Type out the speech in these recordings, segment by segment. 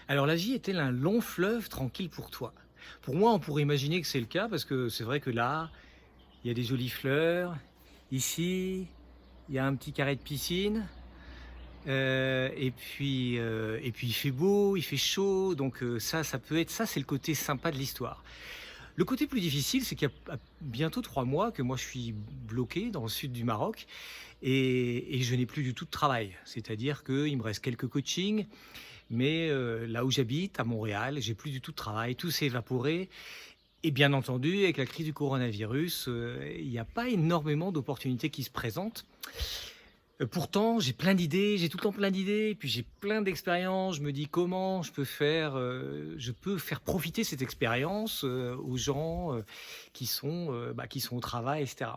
Alors la vie est-elle un long fleuve tranquille pour toi? Pour moi, on pourrait imaginer que c'est le cas parce que c'est vrai que là, il y a des jolies fleurs. Ici, il y a un petit carré de piscine. Et puis il fait beau, il fait chaud, donc ça peut être ça, c'est le côté sympa de l'histoire. Le côté plus difficile, c'est qu'il y a bientôt 3 mois que moi je suis bloqué dans le sud du Maroc et je n'ai plus du tout de travail. C'est-à-dire qu'il me reste quelques coachings, mais là où j'habite, à Montréal, j'ai plus du tout de travail, tout s'est évaporé et bien entendu, avec la crise du coronavirus, il n'y a pas énormément d'opportunités qui se présentent. Pourtant, j'ai plein d'idées, j'ai tout le temps plein d'idées, et puis j'ai plein d'expériences. Je me dis comment je peux faire profiter cette expérience aux gens qui sont au travail, etc.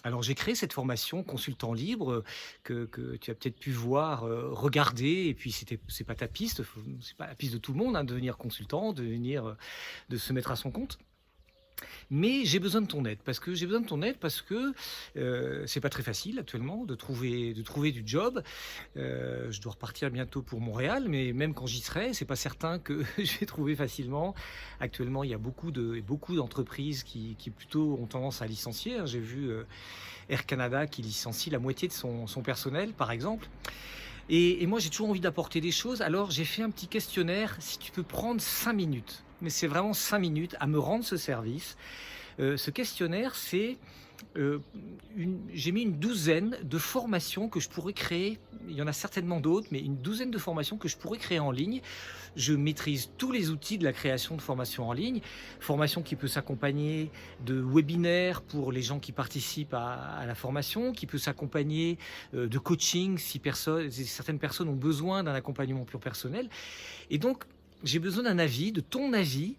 Alors j'ai créé cette formation consultant libre que tu as peut-être pu voir, regarder, et puis c'est pas ta piste, c'est pas la piste de tout le monde, hein, de devenir consultant, de se mettre à son compte. Mais j'ai besoin de ton aide parce que c'est pas très facile actuellement de trouver du job. Je dois repartir bientôt pour Montréal, mais même quand j'y serai, c'est pas certain que je vais trouver facilement. Actuellement, il y a beaucoup d'entreprises qui plutôt ont tendance à licencier, hein. J'ai vu, Air Canada qui licencie la moitié de son personnel, par exemple. Et moi, j'ai toujours envie d'apporter des choses. Alors, j'ai fait un petit questionnaire. Si tu peux prendre 5 minutes, mais c'est vraiment 5 minutes à me rendre ce service. Ce questionnaire, c'est j'ai mis une douzaine de formations que je pourrais créer. Il y en a certainement d'autres, mais une douzaine de formations que je pourrais créer en ligne. Je maîtrise tous les outils de la création de formations en ligne. Formation qui peut s'accompagner de webinaires pour les gens qui participent à la formation, qui peut s'accompagner de coaching si certaines personnes ont besoin d'un accompagnement plus personnel. Et donc, j'ai besoin d'un avis, de ton avis,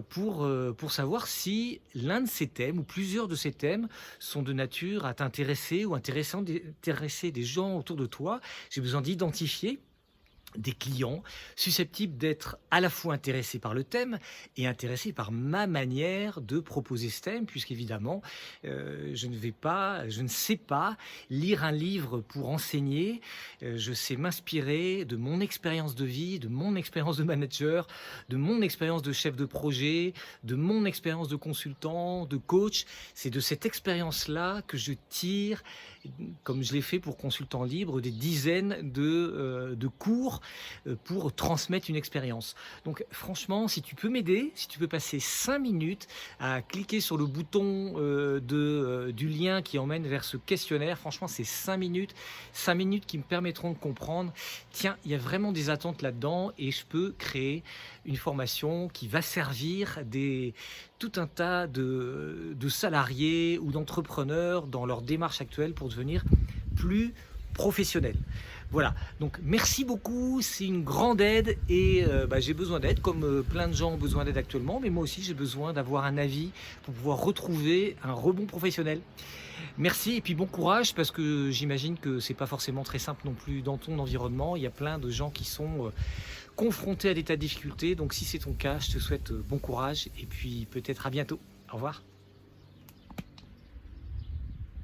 pour savoir si l'un de ces thèmes ou plusieurs de ces thèmes sont de nature à t'intéresser ou intéresser des gens autour de toi. J'ai besoin d'identifier des clients susceptibles d'être à la fois intéressés par le thème et intéressés par ma manière de proposer ce thème, puisqu'évidemment, je ne sais pas lire un livre pour enseigner. Je sais m'inspirer de mon expérience de vie, de mon expérience de manager, de mon expérience de chef de projet, de mon expérience de consultant, de coach. C'est de cette expérience-là que je tire, comme je l'ai fait pour consultant libre, des dizaines de cours pour transmettre une expérience. Donc franchement, si tu peux m'aider, si tu peux passer 5 minutes à cliquer sur le bouton du lien qui emmène vers ce questionnaire, franchement c'est 5 minutes qui me permettront de comprendre, tiens, il y a vraiment des attentes là-dedans et je peux créer une formation qui va servir tout un tas de salariés ou d'entrepreneurs dans leur démarche actuelle pour devenir plus professionnels. Voilà, donc merci beaucoup, c'est une grande aide et j'ai besoin d'aide comme plein de gens ont besoin d'aide actuellement, mais moi aussi j'ai besoin d'avoir un avis pour pouvoir retrouver un rebond professionnel. Merci et puis bon courage parce que j'imagine que c'est pas forcément très simple non plus dans ton environnement. Il y a plein de gens qui sont confrontés à des tas de difficultés, donc si c'est ton cas, je te souhaite bon courage et puis peut-être à bientôt. Au revoir.